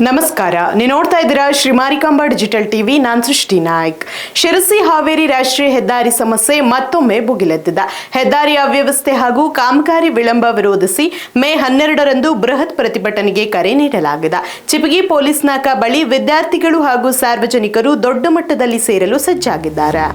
ನಮಸ್ಕಾರ, ನೀವು ನೋಡ್ತಾ ಇದ್ದೀರಾ ಶ್ರೀ ಮಾರಿಕಾಂಬಾ ಡಿಜಿಟಲ್ ಟಿವಿ. ನಾನು ಸೃಷ್ಟಿ ನಾಯ್ಕ್. ಶಿರಸಿ ಹಾವೇರಿ ರಾಷ್ಟ್ರೀಯ ಹೆದ್ದಾರಿ ಸಮಸ್ಯೆ ಮತ್ತೊಮ್ಮೆ ಭುಗಿಲೆದ್ದಿದೆ. ಹೆದ್ದಾರಿ ಅವ್ಯವಸ್ಥೆ ಹಾಗೂ ಕಾಮಗಾರಿ ವಿಳಂಬ ವಿರೋಧಿಸಿ ಮೇ 12ರಂದು ಬೃಹತ್ ಪ್ರತಿಭಟನೆಗೆ ಕರೆ ನೀಡಲಾಗಿದೆ. ಚಿಪಗಿ ಪೊಲೀಸ್ ನಾಕಾ ಬಳಿ ವಿದ್ಯಾರ್ಥಿಗಳು ಹಾಗೂ ಸಾರ್ವಜನಿಕರು ದೊಡ್ಡ ಮಟ್ಟದಲ್ಲಿ ಸೇರಲು ಸಜ್ಜಾಗಿದ್ದಾರೆ.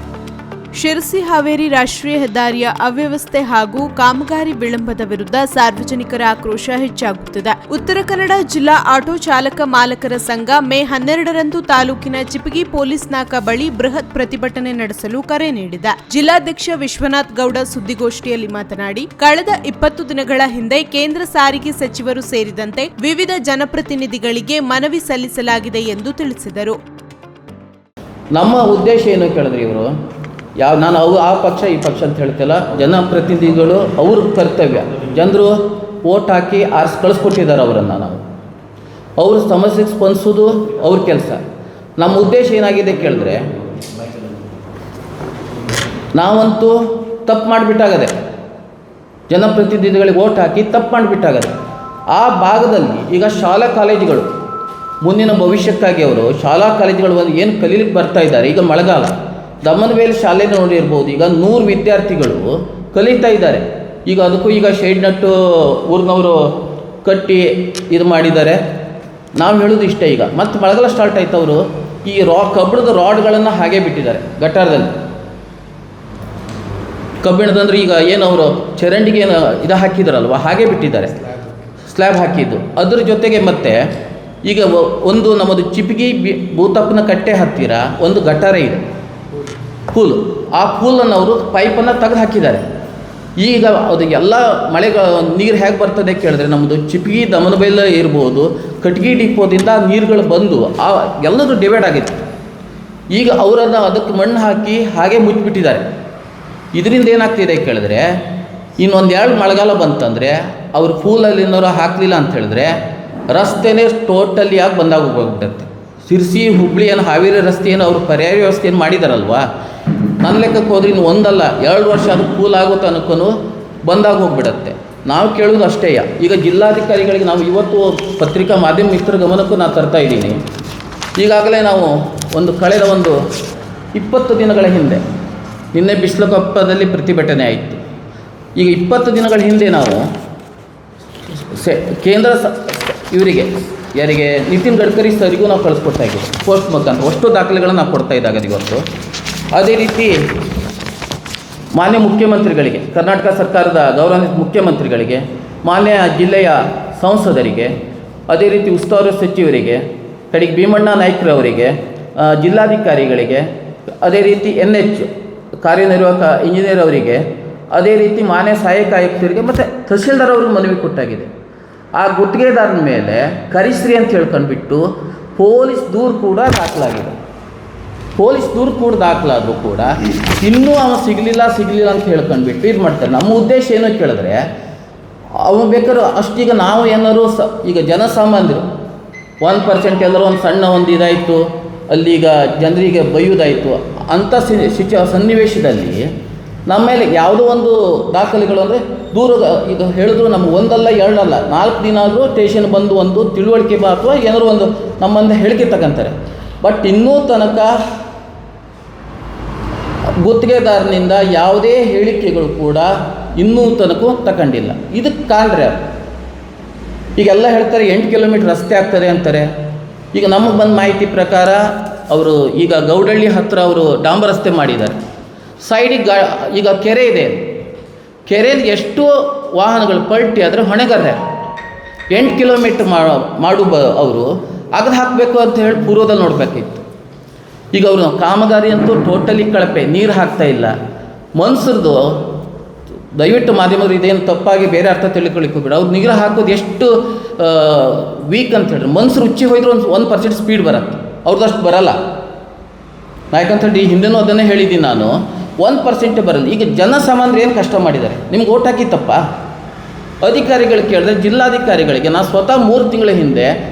ಶಿರಸಿ ಹಾವೇರಿ ರಾಷ್ಟ್ರೀಯ ಹೆದ್ದಾರಿಯ ಅವ್ಯವಸ್ಥೆ ಹಾಗೂ ಕಾಮಗಾರಿ ವಿಳಂಬದ ವಿರುದ್ಧ ಸಾರ್ವಜನಿಕರ ಆಕ್ರೋಶ ಹೆಚ್ಚಾಗುತ್ತಿದೆ. ಉತ್ತರ ಕನ್ನಡ ಜಿಲ್ಲಾ ಆಟೋ ಚಾಲಕ ಮಾಲಕರ ಸಂಘ ಮೇ 12ರಂದು ತಾಲೂಕಿನ ಚಿಪಗಿ ಪೊಲೀಸ್ ನಾಕಾ ಬಳಿ ಬೃಹತ್ ಪ್ರತಿಭಟನೆ ನಡೆಸಲು ಕರೆ ನೀಡಿದೆ. ಜಿಲ್ಲಾಧ್ಯಕ್ಷ ವಿಶ್ವನಾಥ್ ಗೌಡ ಸುದ್ದಿಗೋಷ್ಠಿಯಲ್ಲಿ ಮಾತನಾಡಿ, ಕಳೆದ 20 ದಿನಗಳ ಹಿಂದೆ ಕೇಂದ್ರ ಸಾರಿಗೆ ಸಚಿವರು ಸೇರಿದಂತೆ ವಿವಿಧ ಜನಪ್ರತಿನಿಧಿಗಳಿಗೆ ಮನವಿ ಸಲ್ಲಿಸಲಾಗಿದೆ ಎಂದು ತಿಳಿಸಿದರು. ನಮ್ಮ ಉದ್ದೇಶ ಏನು ಕೇಳಿದ್ರೆ, ಇವರು ನಾನು ಆ ಪಕ್ಷ ಈ ಪಕ್ಷ ಅಂತ ಹೇಳ್ತಿಲ್ಲ. ಜನಪ್ರತಿನಿಧಿಗಳು ಅವ್ರ ಕರ್ತವ್ಯ. ಜನರು ವೋಟ್ ಹಾಕಿ ಕಳಿಸ್ಕೊಟ್ಟಿದ್ದಾರೆ ಅವರನ್ನು. ಅವ್ರ ಸಮಸ್ಯೆಗೆ ಸ್ಪಂದಿಸೋದು ಅವ್ರ ಕೆಲಸ. ನಮ್ಮ ಉದ್ದೇಶ ಏನಾಗಿದೆ ಕೇಳಿದ್ರೆ, ನಾವಂತೂ ತಪ್ಪು ಮಾಡಿಬಿಟ್ಟಾಗದೆ. ಜನಪ್ರತಿನಿಧಿಗಳಿಗೆ ವೋಟ್ ಹಾಕಿ ತಪ್ಪು ಮಾಡಿಬಿಟ್ಟಾಗದೆ. ಆ ಭಾಗದಲ್ಲಿ ಈಗ ಶಾಲಾ ಕಾಲೇಜುಗಳು ಮುಂದಿನ ಭವಿಷ್ಯಕ್ಕಾಗಿ ಅವರು ಶಾಲಾ ಕಾಲೇಜುಗಳು ಏನು ಕಲೀಲಿಕ್ಕೆ ಬರ್ತಾ ಇದ್ದಾರೆ. ಈಗ ಮಳೆಗಾಲ, ದಮ್ಮನವೇಲಿ ಶಾಲೆ ನೋಡಿರ್ಬೋದು. ಈಗ 100 ವಿದ್ಯಾರ್ಥಿಗಳು ಕಲಿತಾ ಇದ್ದಾರೆ. ಈಗ ಅದಕ್ಕೂ ಈಗ ಶೇಡ್ ನಟ್ಟು ಊರಿನವರು ಕಟ್ಟಿ ಇದು ಮಾಡಿದ್ದಾರೆ. ನಾವು ಹೇಳೋದು ಇಷ್ಟೇ, ಈಗ ಮತ್ತೆ ಮಳೆಗಾಲ ಸ್ಟಾರ್ಟ್ ಆಯ್ತು. ಅವರು ಈ ಕಬ್ಬಿಣದ ರಾಡ್ಗಳನ್ನು ಹಾಗೆ ಬಿಟ್ಟಿದ್ದಾರೆ ಗಟಾರದಲ್ಲಿ. ಕಬ್ಬಿಣದಂದ್ರೆ ಈಗ ಏನು ಅವರು ಚರಂಡಿಗೆ ಏನು ಇದು ಹಾಕಿದಾರಲ್ವ, ಹಾಗೆ ಬಿಟ್ಟಿದ್ದಾರೆ, ಸ್ಲ್ಯಾಬ್ ಹಾಕಿದ್ದು. ಅದ್ರ ಜೊತೆಗೆ ಮತ್ತೆ ಈಗ ಒಂದು ನಮ್ಮದು ಚಿಪಗಿ ಭೂತಪ್ಪನ ಕಟ್ಟೆ ಹತ್ತಿರ ಒಂದು ಗಟಾರ ಇದೆ, ಪೂಲು. ಆ ಪೂಲನ್ನು ಅವರು ಪೈಪನ್ನು ತೆಗೆದು ಹಾಕಿದ್ದಾರೆ. ಈಗ ಅದು ಎಲ್ಲ ನೀರು ಹೇಗೆ ಬರ್ತದೆ ಕೇಳಿದ್ರೆ, ನಮ್ಮದು ಚಿಪಗಿ ದಮನಬೈಲ್ ಇರ್ಬೋದು, ಕಟ್ಗಿ ಡಿಪೋದಿಂದ ನೀರುಗಳು ಬಂದು ಎಲ್ಲದೂ ಡಿವೈಡ್ ಆಗಿತ್ತು. ಈಗ ಅವರನ್ನು ಅದಕ್ಕೆ ಮಣ್ಣು ಹಾಕಿ ಹಾಗೆ ಮುಚ್ಚಿಬಿಟ್ಟಿದ್ದಾರೆ. ಇದರಿಂದ ಏನಾಗ್ತಿದೆ ಕೇಳಿದ್ರೆ, ಇನ್ನೊಂದು 2 ಮಳೆಗಾಲ ಬಂತಂದರೆ ಅವರು ಪೂಲಲ್ಲಿನವರು ಹಾಕಲಿಲ್ಲ ಅಂತ ಹೇಳಿದ್ರೆ ರಸ್ತೆನೇ ಟೋಟಲಿ ಆಗಿ ಬಂದಾಗ ಹೋಗ್ಬಿಡುತ್ತೆ. ಶಿರಸಿ ಹುಬ್ಬಳ್ಳಿ ಏನು ಹಾವೇರಿ ರಸ್ತೆ ಏನು ಅವರು ಪರ್ಯಾಯ ವ್ಯವಸ್ಥೆ ಏನು ಮಾಡಿದಾರಲ್ವ, ನನ್ನ ಲೆಕ್ಕಕ್ಕೆ ಹೋದ್ರೆ ಇನ್ನು 1 ಅಲ್ಲ 2 ವರ್ಷ ಅದು ಕೂಲ್ ಆಗೋ ತನಕನೂ ಬಂದಾಗ ಹೋಗ್ಬಿಡತ್ತೆ. ನಾವು ಕೇಳೋದು ಅಷ್ಟೇ. ಈಗ ಜಿಲ್ಲಾಧಿಕಾರಿಗಳಿಗೆ ನಾವು ಇವತ್ತು ಪತ್ರಿಕಾ ಮಾಧ್ಯಮ ಮಿತ್ರರ ಗಮನಕ್ಕೂ ನಾನು ತರ್ತಾ ಇದ್ದೀನಿ. ಈಗಾಗಲೇ ನಾವು ಕಳೆದ 20 ದಿನಗಳ ಹಿಂದೆ, ನಿನ್ನೆ ಬಿಸ್ಲಕೊಪ್ಪದಲ್ಲಿ ಪ್ರತಿಭಟನೆ ಆಯಿತು. ಈಗ 20 ದಿನಗಳ ಹಿಂದೆ ನಾವು ಕೇಂದ್ರ ಇವರಿಗೆ ಯಾರಿಗೆ ನಿತಿನ್ ಗಡ್ಕರಿ ಸರಿಗೂ ನಾವು ಕಳಿಸ್ಕೊಡ್ತಾ ಇದ್ದೀವಿ ಪೋಸ್ಟ್ ಮುಖಾಂತರ. ಅಷ್ಟು ದಾಖಲೆಗಳನ್ನು ನಾವು ಕೊಡ್ತಾ ಇದ್ದಾಗ ಇವತ್ತು. ಅದೇ ರೀತಿ ಮಾನ್ಯ ಮುಖ್ಯಮಂತ್ರಿಗಳಿಗೆ, ಕರ್ನಾಟಕ ಸರ್ಕಾರದ ಗೌರವಾನ್ವಿತ ಮುಖ್ಯಮಂತ್ರಿಗಳಿಗೆ, ಮಾನ್ಯ ಜಿಲ್ಲೆಯ ಸಂಸದರಿಗೆ, ಅದೇ ರೀತಿ ಉಸ್ತುವಾರಿ ಸಚಿವರಿಗೆ, ಕಡೆಗೆ ಭೀಮಣ್ಣ ನಾಯ್ಕರವರಿಗೆ, ಜಿಲ್ಲಾಧಿಕಾರಿಗಳಿಗೆ, ಅದೇ ರೀತಿ NH ಕಾರ್ಯನಿರ್ವಾಹಕ ಇಂಜಿನಿಯರ್ ಅವರಿಗೆ, ಅದೇ ರೀತಿ ಮಾನ್ಯ ಸಹಾಯಕ ಆಯುಕ್ತರಿಗೆ ಮತ್ತು ತಹಸೀಲ್ದಾರ್ ಅವ್ರಿಗೆ ಮನವಿ ಕೊಟ್ಟಾಗಿದೆ. ಆ ಗುತ್ತಿಗೆದಾರನ ಮೇಲೆ ಕರಿಶ್ರೀ ಅಂತ ಹೇಳ್ಕೊಂಡ್ಬಿಟ್ಟು ಪೊಲೀಸ್ ದೂರು ಕೂಡ ದಾಖಲಾಗಿದೆ. ಪೊಲೀಸ್ ದೂರು ಕೂಡ ದಾಖಲಾದರೂ ಕೂಡ ಇನ್ನೂ ಅವನು ಸಿಗಲಿಲ್ಲ ಅಂತ ಹೇಳ್ಕೊಂಡ್ಬಿಟ್ಟು ಇದು ಮಾಡ್ತಾರೆ. ನಮ್ಮ ಉದ್ದೇಶ ಏನು ಕೇಳಿದ್ರೆ, ಅವನು ಬೇಕಾದ್ರೂ ಅಷ್ಟೀಗ ನಾವು ಏನಾದ್ರು ಈಗ ಜನಸಾಮಾನ್ಯರು 1% ಎಲ್ಲರೂ ಒಂದು ಸಣ್ಣ ಇದಾಯಿತು, ಅಲ್ಲಿಗ ಜನರಿಗೆ ಬೈಯೋದಾಯಿತು ಅಂಥ ಸನ್ನಿವೇಶದಲ್ಲಿ ನಮ್ಮ ಮೇಲೆ ಯಾವುದೋ ಒಂದು ದಾಖಲೆಗಳು ಅಂದರೆ ದೂರ ಈಗ ಹೇಳಿದ್ರು ನಮ್ಗೆ 1 ಅಲ್ಲ 2 ಅಲ್ಲ 4 ದಿನ ಆದರೂ ಸ್ಟೇಷನ್ ಬಂದು ಒಂದು ತಿಳುವಳಿಕೆ ಅಥವಾ ಏನಾದ್ರು ಒಂದು ನಮ್ಮಂದ ಹೇಳಿಕೆ ತಗೊಂತಾರೆ. ಬಟ್ ಇನ್ನೂ ತನಕ ಗುತ್ತಿಗೆದಾರನಿಂದ ಯಾವುದೇ ಹೇಳಿಕೆಗಳು ಕೂಡ ಇನ್ನೂ ತನಕ ತಗೊಂಡಿಲ್ಲ. ಇದಕ್ಕೆ ಕಾಣ್ರೆ ಈಗೆಲ್ಲ ಹೇಳ್ತಾರೆ 8 ಕಿಲೋಮೀಟ್ರ್ ರಸ್ತೆ ಆಗ್ತದೆ ಅಂತಾರೆ. ಈಗ ನಮಗೆ ಬಂದ ಮಾಹಿತಿ ಪ್ರಕಾರ ಅವರು ಈಗ ಗೌಡಳ್ಳಿ ಹತ್ತಿರ ಅವರು ಡಾಂಬರ್ ರಸ್ತೆ ಮಾಡಿದ್ದಾರೆ. ಸೈಡಿಗೆ ಈಗ ಕೆರೆ ಇದೆ, ಕೆರೆಯಲ್ಲಿ ಎಷ್ಟು ವಾಹನಗಳು ಪಲ್ಟಿ ಆದರೆ ಹೊಣೆಗಾರ 8 ಕಿಲೋಮೀಟ್ರ್ ಅವರು ಅಗದು ಹಾಕಬೇಕು ಅಂತ ಹೇಳಿ ಪೂರ್ವದಲ್ಲಿ ನೋಡಬೇಕಿತ್ತು. ಈಗ ಅವರು ಕಾಮಗಾರಿ ಅಂತೂ ಟೋಟಲಿ ಕಳಪೆ, ನೀರು ಹಾಕ್ತಾ ಇಲ್ಲ. ಮನ್ಸರ್ದು ದಯವಿಟ್ಟು ಮಾಧ್ಯಮರು ಇದೇನು ತಪ್ಪಾಗಿ ಬೇರೆ ಅರ್ಥ ತಿಳ್ಕೊಳ್ಳಿಕ್ಕೆ ಬಿಡ. ಅವ್ರು ನೀರು ಹಾಕೋದು ಎಷ್ಟು ವೀಕ್ ಅಂತ ಹೇಳಿದ್ರೆ, ಮನ್ಸರು ಉಚ್ಚಿ ಹೋಯ್ದ್ರೆ 1% ಸ್ಪೀಡ್ ಬರುತ್ತೆ, ಅವ್ರದ್ದಷ್ಟು ಬರಲ್ಲ. ಯಾಕಂತೇಳಿ ಹಿಂದೆನೂ ಅದನ್ನೇ ಹೇಳಿದ್ದೀನಿ ನಾನು, 1% ಬರಲ್ಲ. ಈಗ ಜನಸಾಮಾನ್ಯರು ಏನು ಕಷ್ಟ ಮಾಡಿದ್ದಾರೆ, ನಿಮ್ಗೆ ಓಟ್ ಹಾಕಿತ್ತಪ್ಪ. ಅಧಿಕಾರಿಗಳು ಕೇಳಿದ್ರೆ ಜಿಲ್ಲಾಧಿಕಾರಿಗಳಿಗೆ ನಾನು ಸ್ವತಃ 3 ತಿಂಗಳ ಹಿಂದೆ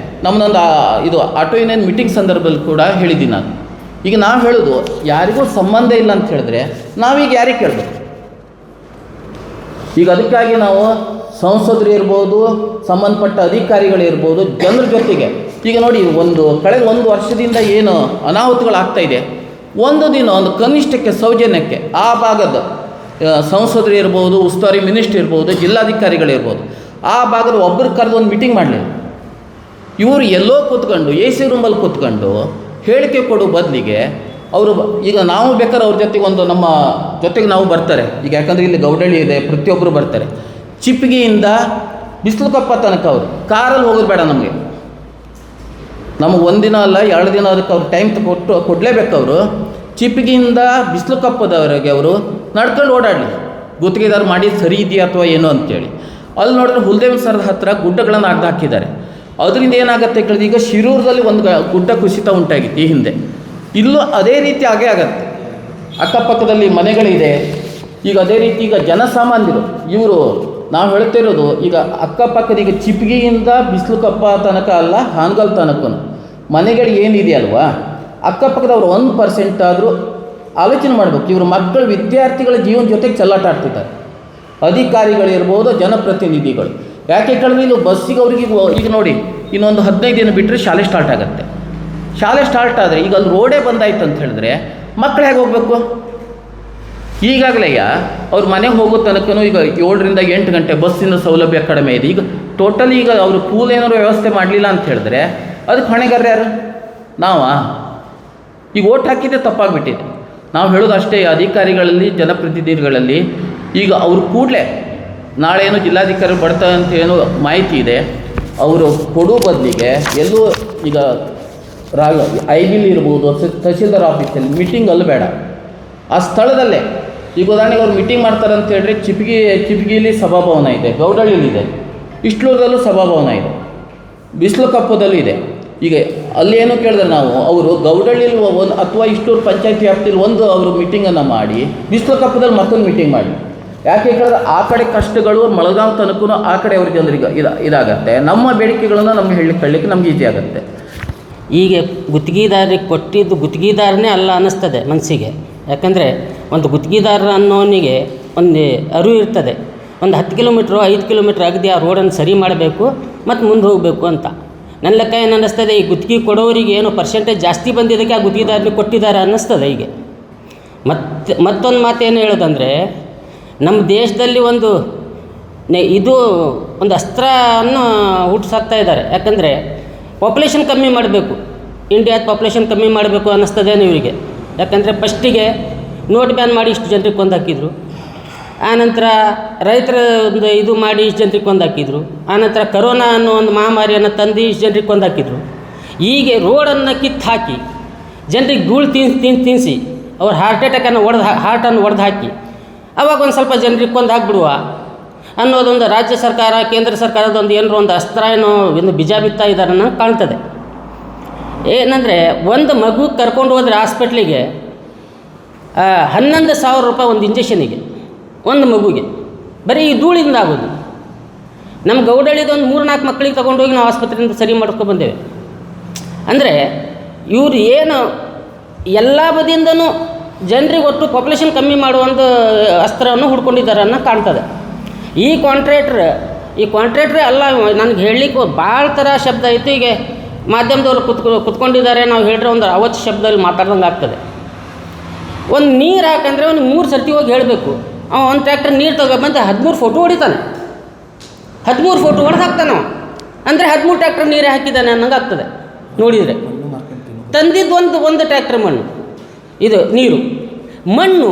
ನಮ್ಮದೊಂದು ಇದು ಆಟೋ ಯೂನಿಯನ್ ಮೀಟಿಂಗ್ ಸಂದರ್ಭದಲ್ಲಿ ಕೂಡ ಹೇಳಿದ್ದೀನಿ ನಾನು. ಈಗ ನಾವು ಹೇಳೋದು ಯಾರಿಗೂ ಸಂಬಂಧ ಇಲ್ಲ ಅಂತ ಹೇಳಿದ್ರೆ ನಾವೀಗ ಯಾರಿಗೆ ಕೇಳಬೇಕು? ಈಗ ಅದಕ್ಕಾಗಿ ನಾವು ಸಂಸದರು ಇರ್ಬೋದು, ಸಂಬಂಧಪಟ್ಟ ಅಧಿಕಾರಿಗಳಿರ್ಬೋದು, ಜನರ ಜೊತೆಗೆ ಈಗ ನೋಡಿ ಕಳೆದ ಒಂದು ವರ್ಷದಿಂದ ಏನು ಅನಾಹುತಗಳಾಗ್ತಾ ಇದೆ, ಒಂದು ದಿನ ಒಂದು ಕನಿಷ್ಠಕ್ಕೆ ಸೌಜನ್ಯಕ್ಕೆ ಆ ಭಾಗದ ಸಂಸದರು ಇರ್ಬೋದು, ಉಸ್ತುವಾರಿ ಮಿನಿಸ್ಟರ್ ಇರ್ಬೋದು, ಜಿಲ್ಲಾಧಿಕಾರಿಗಳಿರ್ಬೋದು, ಆ ಭಾಗದ ಒಬ್ಬರು ಕರೆದು ಒಂದು ಮೀಟಿಂಗ್ ಮಾಡಲಿಲ್ಲ. ಇವರು ಎಲ್ಲೋ ಕೂತ್ಕೊಂಡು AC ರೂಮಲ್ಲಿ ಕೂತ್ಕೊಂಡು ಹೇಳಿಕೆ ಕೊಡೋ ಬದಲಿಗೆ ಅವರು ಈಗ ನಾವು ಬೇಕಾದ್ರೆ ಅವ್ರ ಜೊತೆಗೆ ನಮ್ಮ ಜೊತೆಗೆ ನಾವು ಬರ್ತಾರೆ. ಈಗ ಯಾಕಂದರೆ ಇಲ್ಲಿ ಗೌಡಳ್ಳಿ ಇದೆ, ಪ್ರತಿಯೊಬ್ಬರು ಬರ್ತಾರೆ. ಚಿಪ್ಪಗಿಯಿಂದ ಬಿಸಿಲುಕೊಪ್ಪ ತನಕ ಅವರು ಕಾರಲ್ಲಿ ಹೋಗೋದು ಬೇಡ, ನಮಗೆ ಒಂದಿನ ಅಲ್ಲ 2 ದಿನ ಅದಕ್ಕೆ ಅವ್ರು ಟೈಮ್ ಕೊಡಲೇಬೇಕು. ಅವರು ಚಿಪ್ಪಗಿಯಿಂದ ಬಿಸಿಲುಕೊಪ್ಪದವರೆಗೆ ಅವರು ನಡ್ಕೊಂಡು ಓಡಾಡಲಿ, ಗುತ್ತಿಗೆದಾರ ಮಾಡಿ ಸರಿ ಇದೆಯಾ ಅಥವಾ ಏನೋ ಅಂತೇಳಿ. ಅಲ್ಲಿ ನೋಡಿದ್ರೆ ಹುಲ್ದೇವನ ಸರದ ಹತ್ತಿರ ಗುಡ್ಡಗಳನ್ನು ಅಗ್ದು ಹಾಕಿದ್ದಾರೆ. ಅದರಿಂದ ಏನಾಗುತ್ತೆ ಕೇಳಿದ್ರೆ, ಈಗ ಶಿರೂರದಲ್ಲಿ ಒಂದು ಗುಡ್ಡ ಕುಸಿತ ಉಂಟಾಗಿತ್ತು ಈ ಹಿಂದೆ, ಇಲ್ಲೂ ಅದೇ ರೀತಿ ಆಗೇ ಆಗತ್ತೆ. ಅಕ್ಕಪಕ್ಕದಲ್ಲಿ ಮನೆಗಳಿದೆ. ಈಗ ಅದೇ ರೀತಿ ಈಗ ಜನಸಾಮಾನ್ಯರು ಇವರು ನಾವು ಹೇಳ್ತಿರೋದು ಈಗ ಅಕ್ಕಪಕ್ಕದ ಈಗ ಚಿಪ್ಪಗಿಯಿಂದ ಬಿಸಿಲುಕೊಪ್ಪ ತನಕ ಅಲ್ಲ, ಹಾನಗಲ್ ತನಕ ಮನೆಗಳು ಏನಿದೆಯಲ್ವಾ, ಅಕ್ಕಪಕ್ಕದವ್ರು 1% ಆದರೂ ಆಲೋಚನೆ ಮಾಡಬೇಕು. ಇವರು ಮಕ್ಕಳು ವಿದ್ಯಾರ್ಥಿಗಳ ಜೀವನ ಜೊತೆಗೆ ಚೆಲ್ಲಾಟ ಆಡ್ತಿದ್ದಾರೆ. ಅಧಿಕಾರಿಗಳಿರ್ಬೋದು, ಜನಪ್ರತಿನಿಧಿಗಳು. ಯಾಕೆ ಕೇಳಿದ್ರೆ ಇಲ್ಲಿ ಬಸ್ಸಿಗೆ ಅವ್ರಿಗೆ ಈಗ ನೋಡಿ ಇನ್ನೊಂದು 15 ದಿನ ಬಿಟ್ಟರೆ ಶಾಲೆ ಸ್ಟಾರ್ಟ್ ಆಗುತ್ತೆ. ಶಾಲೆ ಸ್ಟಾರ್ಟ್ ಆದರೆ ಈಗ ಅಲ್ಲಿ ರೋಡೇ ಬಂದಾಯ್ತು ಅಂತ ಹೇಳಿದ್ರೆ ಮಕ್ಕಳು ಹೇಗೆ ಹೋಗಬೇಕು? ಈಗಾಗಲೇ ಅವ್ರ ಮನೆಗೆ ಹೋಗೋ ತನಕನೂ ಈಗ 7 ರಿಂದ 8 ಗಂಟೆ ಬಸ್ಸಿನ ಸೌಲಭ್ಯ ಕಡಿಮೆ ಇದೆ. ಈಗ ಟೋಟಲಿ ಈಗ ಅವರು ಕೂಲ್ ಏನಾದ್ರು ವ್ಯವಸ್ಥೆ ಮಾಡಲಿಲ್ಲ ಅಂತ ಹೇಳಿದ್ರೆ ಅದಕ್ಕೆ ಹೊಣೆಗಾರ ಯಾರು? ಈಗ ಓಟ್ ಹಾಕಿದ್ದೆ ತಪ್ಪಾಗಿಬಿಟ್ಟಿದೆ. ನಾವು ಹೇಳೋದು ಅಷ್ಟೇ, ಅಧಿಕಾರಿಗಳಲ್ಲಿ ಜನಪ್ರತಿನಿಧಿಗಳಲ್ಲಿ ಈಗ ಅವರು ಕೂಡಲೇ ನಾಳೆ ಏನು ಜಿಲ್ಲಾಧಿಕಾರಿ ಬರ್ತಾರೆ ಅಂತ ಏನೋ ಮಾಹಿತಿ ಇದೆ, ಅವರು ಕೊಡೋ ಬದಲಿಗೆ ಎಲ್ಲೂ ಈಗ IBL ಇರ್ಬೋದು, ತಹಸೀಲ್ದಾರ್ ಆಫೀಸಲ್ಲಿ ಮೀಟಿಂಗ್ ಅಲ್ಲಿ ಬೇಡ, ಆ ಸ್ಥಳದಲ್ಲೇ. ಈಗ ಉದಾಹರಣೆಗೆ ಅವ್ರು ಮೀಟಿಂಗ್ ಮಾಡ್ತಾರೆ ಅಂತ ಹೇಳಿದ್ರೆ ಚಿಪ್ಪಗಿಲಿ ಸಭಾಭವನ ಇದೆ, ಗೌಡಳ್ಳಿಲಿದೆ, ಇಷ್ಟೂರದಲ್ಲೂ ಸಭಾಭವನ ಇದೆ, ಬಿಸಿಲುಕೊಪ್ಪದಲ್ಲೂ ಇದೆ. ಈಗ ಅಲ್ಲೇನು ಕೇಳಿದ್ರೆ ನಾವು ಅವರು ಗೌಡಳ್ಳಿಲಿ ಒಂದು ಅಥವಾ ಇಷ್ಟೂರು ಪಂಚಾಯತಿ ವ್ಯಾಪ್ತಿಯಲ್ಲಿ ಒಂದು ಅವರು ಮೀಟಿಂಗನ್ನು ಮಾಡಿ ಬಿಸಿಲುಕೊಪ್ಪದಲ್ಲಿ ಮತ್ತೊಂದು ಮೀಟಿಂಗ್ ಮಾಡಿ. ಯಾಕೆ ಕೇಳಿದ್ರೆ ಆ ಕಡೆ ಕಷ್ಟಗಳು ಮಳಗಾವ್ ತನಕೂ ಆ ಕಡೆ ಅವ್ರ ಜನರಿಗೆ ಇದಾಗತ್ತೆ. ನಮ್ಮ ಬೇಡಿಕೆಗಳನ್ನು ನಮ್ಗೆ ಹೇಳಲಿಕ್ಕೆ ನಮ್ಗೆ ಈಸಿ ಆಗುತ್ತೆ. ಈಗ ಗುತ್ತಿಗೆದಾರರಿಗೆ ಕೊಟ್ಟಿದ್ದು ಗುತ್ತಿಗೆದಾರನೇ ಅಲ್ಲ ಅನ್ನಿಸ್ತದೆ ಮನಸ್ಸಿಗೆ. ಯಾಕಂದರೆ ಒಂದು ಗುತ್ತಿಗೆದಾರ ಅನ್ನೋನಿಗೆ ಒಂದು ಅರಿವು ಇರ್ತದೆ, ಒಂದು 10 ಕಿಲೋಮೀಟ್ರು 5 ಕಿಲೋಮೀಟ್ರ್ ಅಗದಿ ಆ ರೋಡನ್ನು ಸರಿ ಮಾಡಬೇಕು ಮತ್ತು ಮುಂದೆ ಹೋಗಬೇಕು ಅಂತ. ನನ್ನ ಲೆಕ್ಕ ಏನು ಅನ್ನಿಸ್ತದೆ, ಈ ಗುತ್ತಿಗೆ ಕೊಡೋರಿಗೆ ಏನೋ ಪರ್ಸೆಂಟೇಜ್ ಜಾಸ್ತಿ ಬಂದಿದ್ದಕ್ಕೆ ಆ ಗುತ್ತಿಗೆದಾರರಿಗೆ ಕೊಟ್ಟಿದ್ದಾರೆ ಅನ್ನಿಸ್ತದೆ. ಈಗ ಮತ್ತೊಂದು ಮಾತು ಏನು ಹೇಳೋದಂದರೆ, ನಮ್ಮ ದೇಶದಲ್ಲಿ ಒಂದು ಅಸ್ತ್ರವನ್ನು ಹುಟ್ಟಿಸಾಕ್ತಾ ಇದ್ದಾರೆ. ಯಾಕಂದರೆ ಪಾಪ್ಯುಲೇಷನ್ ಕಮ್ಮಿ ಮಾಡಬೇಕು, ಇಂಡಿಯಾದ ಪಾಪ್ಯುಲೇಷನ್ ಕಮ್ಮಿ ಮಾಡಬೇಕು ಅನ್ನಿಸ್ತದೇನು ಇವರಿಗೆ. ಯಾಕಂದರೆ ಫಸ್ಟಿಗೆ ನೋಟ್ ಬ್ಯಾನ್ ಮಾಡಿ ಇಷ್ಟು ಜನರಿಗೆ ಕೊಂದು ಹಾಕಿದ್ರು, ಆನಂತರ ರೈತರ ಒಂದು ಇದು ಮಾಡಿ ಇಷ್ಟು ಜನರಿಗೆ ಕೊಂದು ಹಾಕಿದ್ರು, ಆನಂತರ ಕರೋನಾ ಅನ್ನೋ ಒಂದು ಮಹಾಮಾರಿಯನ್ನು ತಂದು ಇಷ್ಟು ಜನರಿಗೆ ಕೊಂದು ಹಾಕಿದ್ರು. ಹೀಗೆ ರೋಡನ್ನು ಕಿತ್ತು ಹಾಕಿ ಜನರಿಗೆ ಧೂಳು ತಿನ್ನಿಸಿ ಅವ್ರ ಹಾರ್ಟ್ ಅಟ್ಯಾಕನ್ನು ಹಾರ್ಟನ್ನು ಒಡೆದು ಹಾಕಿ ಅವಾಗ ಒಂದು ಸ್ವಲ್ಪ ಜನರಿಗೆ ಕೊಂದು ಹಾಕಿಬಿಡುವ ಅನ್ನೋದೊಂದು ರಾಜ್ಯ ಸರ್ಕಾರ ಕೇಂದ್ರ ಸರ್ಕಾರದೊಂದು ಏನೋ ಒಂದು ಅಸ್ತ್ರ ಏನೋ ಒಂದು ಬೀಜ ಬಿತ್ತಾ ಇದ್ದಾರೆ ಅನ್ನೋ ಕಾಣ್ತದೆ. ಏನಂದರೆ ಒಂದು ಮಗು ಕರ್ಕೊಂಡು ಹೋದರೆ ಹಾಸ್ಪಿಟ್ಲಿಗೆ 11,000 ರೂಪಾಯಿ ಒಂದು ಇಂಜೆಕ್ಷನಿಗೆ, ಒಂದು ಮಗುಗೆ. ಬರೀ ಈ ಧೂಳಿಂದ ಆಗೋದು. ನಮ್ಮ ಗೌಡಳ್ಳಿದೊಂದು 3-4 ಮಕ್ಕಳಿಗೆ ತೊಗೊಂಡೋಗಿ ನಾವು ಆಸ್ಪತ್ರೆಯಿಂದ ಸರಿ ಮಾಡ್ಕೊ ಬಂದೇವೆ. ಅಂದರೆ ಇವರು ಏನು ಎಲ್ಲ ಬದಿಯಿಂದನೂ ಜನರಿಗೆ ಒಟ್ಟು ಪಾಪ್ಯುಲೇಷನ್ ಕಮ್ಮಿ ಮಾಡುವಂಥ ಅಸ್ತ್ರವನ್ನು ಹುಡ್ಕೊಂಡಿದ್ದಾರೆ ಅನ್ನೋ ಕಾಣ್ತದೆ. ಈ ಕಾಂಟ್ರಾಕ್ಟ್ರೇ ಅಲ್ಲ, ನನಗೆ ಹೇಳಲಿಕ್ಕೆ ಭಾಳ ಥರ ಶಬ್ದ ಇತ್ತು. ಈಗ ಮಾಧ್ಯಮದವ್ರು ಕುತ್ಕೊಂಡಿದ್ದಾರೆ, ನಾವು ಹೇಳಿದ್ರೆ ಒಂದು 50 ಶಬ್ದದಲ್ಲಿ ಮಾತಾಡ್ದಂಗೆ ಆಗ್ತದೆ. ಒಂದು ನೀರು ಹಾಕಂದರೆ ಅವ್ನು 3 ಸರ್ತಿ ಹೋಗಿ ಹೇಳಬೇಕು. ಒಂದು ಟ್ರ್ಯಾಕ್ಟರ್ ನೀರು ತಗೊಬಂದು 13 ಫೋಟೋ ಹೊಡಿತಾನೆ, 13 ಫೋಟೋ ಹೊಡೆದು ಹಾಕ್ತಾನೆ. ಅಂದರೆ 13 ಟ್ರ್ಯಾಕ್ಟರ್ ನೀರೇ ಹಾಕಿದ್ದಾನೆ ಅನ್ನಂಗೆ ಆಗ್ತದೆ ನೋಡಿದರೆ. ತಂದಿದ್ದು ಒಂದು ಟ್ರ್ಯಾಕ್ಟರ್ ಮಣ್ಣು, ಇದು ನೀರು. ಮಣ್ಣು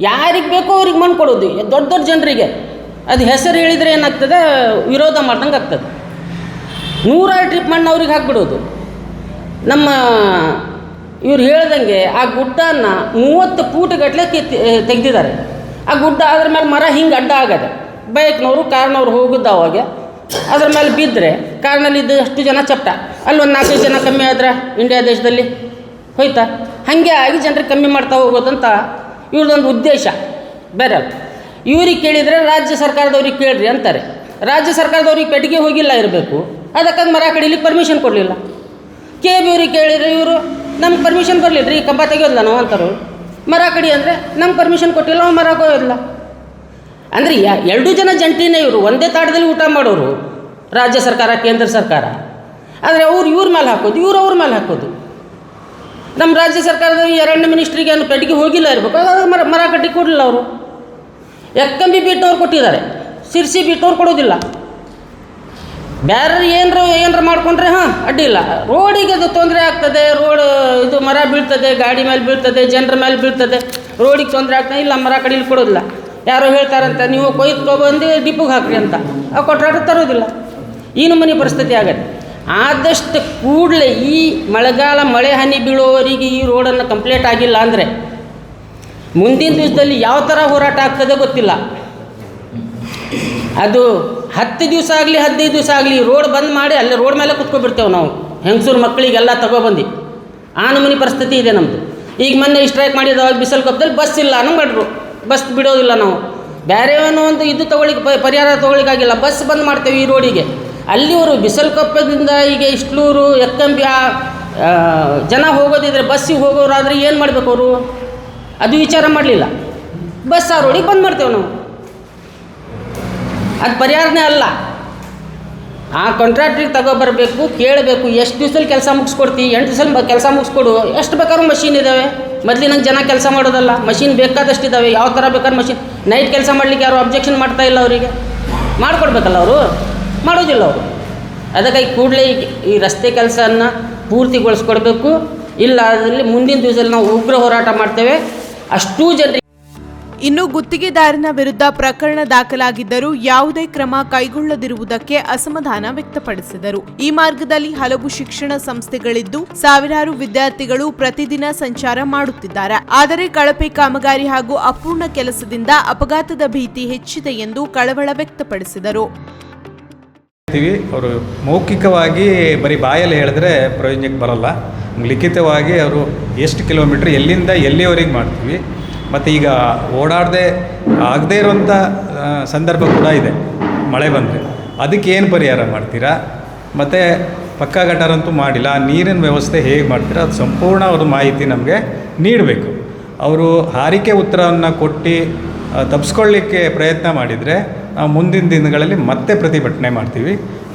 ಯಾರಿಗೆ ಬೇಕೋ ಅವ್ರಿಗೆ ಮಣ್ಣು ಕೊಡೋದು, ದೊಡ್ಡ ಜನರಿಗೆ. ಅದು ಹೆಸರು ಹೇಳಿದರೆ ಏನಾಗ್ತದೆ, ವಿರೋಧ ಮಾಡ್ದಂಗೆ ಆಗ್ತದೆ. 100 ಟ್ರಿಪ್ ಮಣ್ಣು ಅವ್ರಿಗೆ ಹಾಕ್ಬಿಡೋದು. ನಮ್ಮ ಇವ್ರು ಹೇಳ್ದಂಗೆ ಆ ಗುಡ್ಡನ್ನು 30 ಫೂಟ್ಗಟ್ಟಲೆ ತೆಗೆದಿದ್ದಾರೆ. ಆ ಗುಡ್ಡ ಅದ್ರ ಮೇಲೆ ಮರ ಹಿಂಗೆ ಅಡ್ಡ ಆಗದೆ, ಬೈಕ್ನವರು ಕಾರ್ನವ್ರು ಹೋಗಿದ್ದ ಅವಾಗ ಅದ್ರ ಮೇಲೆ ಬಿದ್ದರೆ ಕಾರ್ನಲ್ಲಿದ್ದು ಅಷ್ಟು ಜನ ಚಪ್ಟ. ಅಲ್ಲಿ ಒಂದು 4-5 ಜನ ಕಮ್ಮಿ ಆದ್ರೆ ಇಂಡಿಯಾ ದೇಶದಲ್ಲಿ ಹೋಯ್ತಾ. ಹಾಗೆ ಆಗಿ ಜನರಿಗೆ ಕಮ್ಮಿ ಮಾಡ್ತಾ ಹೋಗೋದಂತ ಇವ್ರದ್ದೊಂದು ಉದ್ದೇಶ ಬೇರೆ. ಇವ್ರಿಗೆ ಕೇಳಿದರೆ ರಾಜ್ಯ ಸರ್ಕಾರದವ್ರಿಗೆ ಕೇಳ್ರಿ ಅಂತಾರೆ. ರಾಜ್ಯ ಸರ್ಕಾರದವ್ರಿಗೆ ಪೆಟ್ಟಿಗೆ ಹೋಗಿಲ್ಲ ಇರಬೇಕು, ಅದಕ್ಕಾಗಿ ಮರ ಕಡಿಲಿಕ್ಕೆ ಪರ್ಮಿಷನ್ ಕೊಡಲಿಲ್ಲ. KB ಅವ್ರಿಗೆ ಕೇಳಿದರೆ ಇವರು ನಮ್ಗೆ ಪರ್ಮಿಷನ್ ಬರಲಿಲ್ಲ ರೀ, ಕಬ್ಬ ತೆಗೆಯೋದಿಲ್ಲ ನಾವು ಅಂತಾರೆ. ಮರ ಕಡಿ ಅಂದರೆ ನಮ್ಗೆ ಪರ್ಮಿಷನ್ ಕೊಟ್ಟಿಲ್ಲ, ನಾವು ಮರ ಕೊಯ್ಯೋದಿಲ್ಲ. ಅಂದರೆ ಎರಡೂ ಜನ ಜಂಟಿನೇ ಇವರು, ಒಂದೇ ತಾಟದಲ್ಲಿ ಊಟ ಮಾಡೋರು, ರಾಜ್ಯ ಸರ್ಕಾರ ಕೇಂದ್ರ ಸರ್ಕಾರ. ಆದರೆ ಅವ್ರು ಇವ್ರ ಮೇಲೆ ಹಾಕೋದು, ಇವ್ರು ಅವ್ರ ಮೇಲೆ ಹಾಕೋದು. ನಮ್ಮ ರಾಜ್ಯ ಸರ್ಕಾರದ ಅರಣ್ಯ ಮಿನಿಸ್ಟ್ರಿಗೆ ಏನು ಪೆಟ್ಟಿಗೆ ಹೋಗಿಲ್ಲ ಇರಬೇಕು, ಅದಾದ್ರೆ ಮರ ಕಟ್ಟಿ ಕೊಡಲಿಲ್ಲ ಅವರು. ಎಕ್ಕಂಬಿ ಬಿಟ್ಟವ್ರು ಕೊಟ್ಟಿದ್ದಾರೆ, ಸಿರ್ಸಿ ಬಿಟ್ಟವ್ರು ಕೊಡೋದಿಲ್ಲ. ಬೇರೆ ಏನರ ಮಾಡಿಕೊಂಡ್ರೆ ಅಡ್ಡಿ ಇಲ್ಲ. ರೋಡಿಗೆ ಅದು ತೊಂದರೆ ಆಗ್ತದೆ, ಇದು ಮರ ಬೀಳ್ತದೆ, ಗಾಡಿ ಮೇಲೆ ಬೀಳ್ತದೆ, ಜನರ ಮೇಲೆ ಬೀಳ್ತದೆ, ರೋಡಿಗೆ ತೊಂದರೆ ಆಗ್ತದೆ. ಇಲ್ಲ, ಮರ ಕಡೀಲಿ ಕೊಡೋದಿಲ್ಲ. ಯಾರೋ ಹೇಳ್ತಾರಂತೆ, ನೀವು ಕೊಯ್ದುಕೊಬಂದು ಡಿಪ್ಪಿಗೆ ಹಾಕ್ರಿ ಅಂತ, ಅವು ಕೊಟ್ಟರೆ ತರೋದಿಲ್ಲ. ಈ ನಮೂನಿ ಪರಿಸ್ಥಿತಿ ಆಗತ್ತೆ. ಆದಷ್ಟು ಕೂಡಲೇ ಈ ಮಳೆಗಾಲ ಮಳೆ ಹನಿ ಬೀಳುವವರಿಗೆ ಈ ರೋಡನ್ನು ಕಂಪ್ಲೀಟ್ ಆಗಿಲ್ಲ ಅಂದರೆ ಮುಂದಿನ ದಿವಸದಲ್ಲಿ ಯಾವ ಥರ ಹೋರಾಟ ಆಗ್ತದೆ ಗೊತ್ತಿಲ್ಲ. ಅದು 10 ದಿವಸ ಆಗಲಿ 15 ದಿವಸ ಆಗಲಿ ರೋಡ್ ಬಂದ್ ಮಾಡಿ ಅಲ್ಲೇ ರೋಡ್ ಮೇಲೆ ಕುತ್ಕೊಬಿಡ್ತೇವೆ ನಾವು, ಹೆಂಗಸೂರು ಮಕ್ಕಳಿಗೆಲ್ಲ ತಗೊಬಂದು. ಆ ನಮೂನಿ ಪರಿಸ್ಥಿತಿ ಇದೆ ನಮ್ಮದು. ಈಗ ಮೊನ್ನೆ ಸ್ಟ್ರೈಕ್ ಮಾಡಿದವಾಗ ಬಿಸಲ್ ಕಪ್ಪದಲ್ಲಿ ಬಸ್ ಇಲ್ಲ ಅನ್ನಂಗಡ್ರು, ಬಸ್ ಬಿಡೋದಿಲ್ಲ ನಾವು. ಬೇರೆ ಏನೋ ಒಂದು ಇದು ಪರಿಹಾರ ತೊಗೊಳಿಕ್ಕಾಗಿಲ್ಲ, ಬಸ್ ಬಂದ್ ಮಾಡ್ತೇವೆ ಈ ರೋಡಿಗೆ. ಅಲ್ಲಿವರು ಬಿಸಲ್ ಕಪ್ಪದಿಂದ ಈಗ ಇಸ್ಲೂರು ಎಕ್ಕಂಬಿ ಜನ ಹೋಗೋದಿದ್ರೆ ಬಸ್ಸಿಗೆ ಹೋಗೋರಾದರೆ ಏನು ಮಾಡಬೇಕು ಅವರು? ಅದು ವಿಚಾರ ಮಾಡಲಿಲ್ಲ. ಬಸ್ ಆ ರೋಡಿಗೆ ಬಂದ್ ಮಾಡ್ತೇವೆ ನಾವು. ಅದು ಪರಿಹಾರನೇ ಅಲ್ಲ. ಆ ಕಾಂಟ್ರಾಕ್ಟ್ರಿಗೆ ತಗೊಬರಬೇಕು, ಕೇಳಬೇಕು, ಎಷ್ಟು ದಿವಸದಲ್ಲಿ ಕೆಲಸ ಮುಗಿಸ್ಕೊಡ್ತೀವಿ, 8 ದಿವಸದಲ್ಲಿ ಕೆಲಸ ಮುಗಿಸ್ಕೊಡು. ಎಷ್ಟು ಬೇಕಾದ್ರೂ ಮಷೀನ್ ಇದ್ದಾವೆ, ಮೊದಲಿನಂಗೆ ಜನ ಕೆಲಸ ಮಾಡೋದಲ್ಲ, ಮಷೀನ್ ಬೇಕಾದಷ್ಟು ಇದ್ದಾವೆ. ಯಾವ ಥರ ಬೇಕಾದ್ರೆ ಮಷೀನ್. ನೈಟ್ ಕೆಲಸ ಮಾಡಲಿಕ್ಕೆ ಯಾರು ಅಬ್ಜೆಕ್ಷನ್ ಮಾಡ್ತಾ ಇಲ್ಲ ಅವರಿಗೆ, ಮಾಡಿಕೊಡ್ಬೇಕಲ್ಲ ಅವರು, ಮಾಡೋದಿಲ್ಲ ಅವರು. ಅದಕ್ಕಾಗಿ ಕೂಡಲೇ ಈ ರಸ್ತೆ ಕೆಲಸವನ್ನು ಪೂರ್ತಿಗೊಳಿಸ್ಕೊಡ್ಬೇಕು. ಇಲ್ಲ ಅದರಲ್ಲಿ ಮುಂದಿನ ದಿವಸದಲ್ಲಿ ನಾವು ಉಗ್ರ ಹೋರಾಟ ಮಾಡ್ತೇವೆ. ಅಷ್ಟೂ ಜನರಿಗೆ. ಇನ್ನು ಗುತ್ತಿಗೆದಾರನ ವಿರುದ್ಧ ಪ್ರಕರಣ ದಾಖಲಾಗಿದ್ದರೂ ಯಾವುದೇ ಕ್ರಮ ಕೈಗೊಳ್ಳದಿರುವುದಕ್ಕೆ ಅಸಮಾಧಾನ ವ್ಯಕ್ತಪಡಿಸಿದರು. ಈ ಮಾರ್ಗದಲ್ಲಿ ಹಲವು ಶಿಕ್ಷಣ ಸಂಸ್ಥೆಗಳಿದ್ದು ಸಾವಿರಾರು ವಿದ್ಯಾರ್ಥಿಗಳು ಪ್ರತಿದಿನ ಸಂಚಾರ ಮಾಡುತ್ತಿದ್ದಾರೆ. ಆದರೆ ಕಳಪೆ ಕಾಮಗಾರಿ ಹಾಗೂ ಅಪೂರ್ಣ ಕೆಲಸದಿಂದ ಅಪಘಾತದ ಭೀತಿ ಹೆಚ್ಚಿದೆ ಎಂದು ಕಳವಳ ವ್ಯಕ್ತಪಡಿಸಿದರು. ಅವರು ಮೌಖಿಕವಾಗಿ ಬರೀ ಬಾಯಲ್ಲಿ ಹೇಳಿದ್ರೆ ಪ್ರಯೋಜನಕ್ಕೆ ಬರಲ್ಲ. ಲಿಖಿತವಾಗಿ ಅವರು ಎಷ್ಟು ಕಿಲೋಮೀಟ್ರ್ ಎಲ್ಲಿಂದ ಎಲ್ಲಿವರೆಗೆ ಮಾಡ್ತೀವಿ. ಮತ್ತು ಈಗ ಆಗದೇ ಇರೋಂಥ ಸಂದರ್ಭ ಕೂಡ ಇದೆ. ಮಳೆ ಬಂದರೆ ಅದಕ್ಕೆ ಏನು ಪರಿಹಾರ ಮಾಡ್ತೀರಾ? ಮತ್ತು ಪಕ್ಕಾ ಗಟಾರಂತೂ ಮಾಡಿಲ್ಲ, ನೀರಿನ ವ್ಯವಸ್ಥೆ ಹೇಗೆ ಮಾಡ್ತೀರಾ? ಅದು ಸಂಪೂರ್ಣ ಅವ್ರ ಮಾಹಿತಿ ನಮಗೆ ನೀಡಬೇಕು. ಅವರು ಹಾರಿಕೆ ಉತ್ತರವನ್ನು ಕೊಟ್ಟು ತಪ್ಪಿಸ್ಕೊಳ್ಳಿಕ್ಕೆ ಪ್ರಯತ್ನ ಮಾಡಿದರೆ ನಾವು ಮುಂದಿನ ದಿನಗಳಲ್ಲಿ ಮತ್ತೆ ಪ್ರತಿಭಟನೆ ಮಾಡ್ತೀವಿ.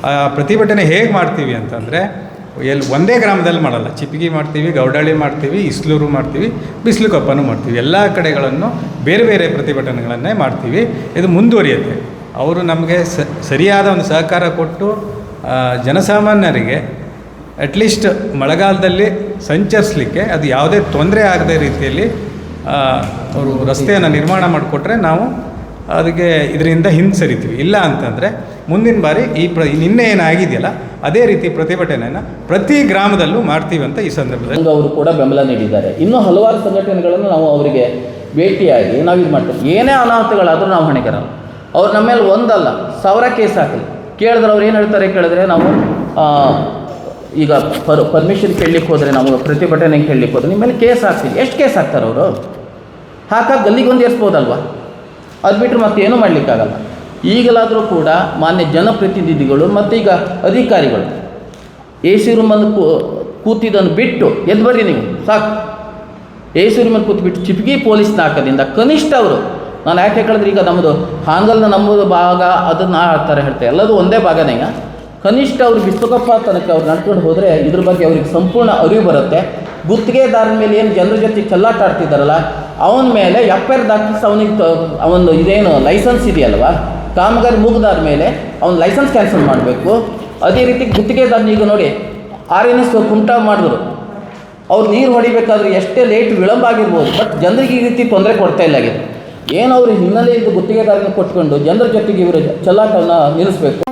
ಆ ಪ್ರತಿಭಟನೆ ಹೇಗೆ ಮಾಡ್ತೀವಿ ಅಂತಂದರೆ ಒಂದೇ ಗ್ರಾಮದಲ್ಲಿ ಮಾಡಲ್ಲ. ಚಿಪ್ಪಿಗೆ ಮಾಡ್ತೀವಿ, ಗೌಡಳ್ಳಿ ಮಾಡ್ತೀವಿ, ಇಸ್ಲೂರು ಮಾಡ್ತೀವಿ, ಬಿಸಿಲುಕೊಪ್ಪನೂ ಮಾಡ್ತೀವಿ. ಎಲ್ಲ ಕಡೆಗಳನ್ನು ಬೇರೆ ಬೇರೆ ಪ್ರತಿಭಟನೆಗಳನ್ನೇ ಮಾಡ್ತೀವಿ. ಇದು ಮುಂದುವರಿಯುತ್ತೆ. ಅವರು ನಮಗೆ ಸರಿಯಾದ ಒಂದು ಸಹಕಾರ ಕೊಟ್ಟು ಜನಸಾಮಾನ್ಯರಿಗೆ ಅಟ್ಲೀಸ್ಟ್ ಮಳೆಗಾಲದಲ್ಲಿ ಸಂಚರಿಸಲಿಕ್ಕೆ ಅದು ಯಾವುದೇ ತೊಂದರೆ ಆಗದೇ ರೀತಿಯಲ್ಲಿ ಅವರು ರಸ್ತೆಯನ್ನು ನಿರ್ಮಾಣ ಮಾಡಿಕೊಟ್ರೆ ನಾವು ಅದಕ್ಕೆ ಇದರಿಂದ ಹಿಂಸರಿತೀವಿ. ಇಲ್ಲ ಅಂತಂದರೆ ಮುಂದಿನ ಬಾರಿ ನಿನ್ನೆ ಏನಾಗಿದೆಯಲ್ಲ ಅದೇ ರೀತಿ ಪ್ರತಿಭಟನೆಯನ್ನು ಪ್ರತಿ ಗ್ರಾಮದಲ್ಲೂ ಮಾಡ್ತೀವಿ ಅಂತ ಈ ಸಂದರ್ಭದಲ್ಲಿ ಅವರು ಕೂಡ ಬೆಂಬಲ ನೀಡಿದ್ದಾರೆ. ಇನ್ನೂ ಹಲವಾರು ಸಂಘಟನೆಗಳನ್ನು ನಾವು ಅವರಿಗೆ ಭೇಟಿಯಾಗಿ ನಾವು ಇದು ಮಾಡ್ತೀವಿ. ಏನೇ ಅನಾಹುತಗಳಾದರೂ ನಾವು ಹೊಣೆಗಾರರು. ಅವ್ರು ನಮ್ಮ ಮೇಲೆ ಒಂದಲ್ಲ 1000 ಕೇಸ್ ಹಾಕಲಿ. ಕೇಳಿದ್ರೆ ಅವ್ರು ಏನು ಹೇಳ್ತಾರೆ ಕೇಳಿದ್ರೆ, ನಾವು ಈಗ ಪರ್ಮಿಷನ್ ಕೇಳಲಿಕ್ಕೆ ಹೋದರೆ, ನಾವು ಪ್ರತಿಭಟನೆ ಕೇಳಲಿಕ್ಕೆ ಹೋದರೆ ನಿಮ್ಮ ಮೇಲೆ ಕೇಸ್ ಹಾಕ್ತೀವಿ. ಎಷ್ಟು ಕೇಸ್ ಹಾಕ್ತಾರೆ ಅವರು? ಹಾಗಾಗಿ ಗಲ್ಲಿಗೊಂದು ಏರಿಸ್ಬೋದಲ್ವ? ಅದು ಬಿಟ್ಟರೆ ಮತ್ತೇನೂ ಮಾಡಲಿಕ್ಕಾಗಲ್ಲ. ಈಗಲಾದರೂ ಕೂಡ ಮಾನ್ಯ ಜನಪ್ರತಿನಿಧಿಗಳು ಮತ್ತು ಈಗ ಅಧಿಕಾರಿಗಳು ಎ ಸಿ ರೂಮನ್ನು ಕೂತಿದ್ದನ್ನು ಬಿಟ್ಟು ಎದ್ದು ಬರ್ರಿ ನೀವು ಸಾಕು. ಎ ಸಿ ರೂಮಲ್ಲಿ ಕೂತ್ಬಿಟ್ಟು ಚಿಪ್ಗಿ ಪೊಲೀಸ್ ನಾಕದಿಂದ ಕನಿಷ್ಠ ಅವರು, ನಾನು ಯಾಕೆ ಹೇಳಿದ್ರೆ ಈಗ ನಮ್ಮದು ಹಾಂಗಲ್ನ ನಮ್ಮದು ಭಾಗ ಅದನ್ನು ಆ ಥರ ಹೇಳ್ತಾರೆ, ಎಲ್ಲದೂ ಒಂದೇ ಭಾಗನೇ. ಕನಿಷ್ಠ ಅವರು ಬಿಸ್ತುಕಪ್ಪ ತನಕ ಅವ್ರು ನಡ್ಕೊಂಡು ಹೋದರೆ ಇದ್ರ ಬಗ್ಗೆ ಅವ್ರಿಗೆ ಸಂಪೂರ್ಣ ಅರಿವು ಬರುತ್ತೆ. ಗುತ್ತಿಗೆದಾರನ ಮೇಲೆ ಏನು ಜನರ ಜೊತೆ ಚೆಲ್ಲಾಟ ಆಡ್ತಿದ್ದಾರಲ್ಲ ಅವನ ಮೇಲೆ FIR ದಾಖಲಿಸಿ ಅವನಿಗೆ ಇದೇನು ಲೈಸೆನ್ಸ್ ಇದೆಯಲ್ವ, ಕಾಮಗಾರಿ ಮುಗಿದಾದ ಮೇಲೆ ಅವ್ನ ಲೈಸೆನ್ಸ್ ಕ್ಯಾನ್ಸಲ್ ಮಾಡಬೇಕು. ಅದೇ ರೀತಿ ಗುತ್ತಿಗೆದಾರನ ಈಗ ನೋಡಿ RNS ಕುಮಟಾ ಮಾಡಿದ್ರು, ಅವ್ರು ನೀರು ಹೊಡಿಬೇಕಾದ್ರೆ ಎಷ್ಟೇ ಲೇಟ್ ವಿಳಂಬ ಆಗಿರ್ಬೋದು, ಬಟ್ ಜನರಿಗೆ ಈ ರೀತಿ ತೊಂದರೆ ಕೊಡ್ತಾ ಇಲ್ಲ ಆಗಿದೆ. ಏನು ಅವರು ಹಿನ್ನೆಲೆಯಿಂದ ಗುತ್ತಿಗೆದಾರನ ಕೊಟ್ಕೊಂಡು ಜನರ ಜೊತೆಗೆ ಇವರು ಚೆಲ್ಲಾಟವನ್ನು ನಿಲ್ಲಿಸಬೇಕು.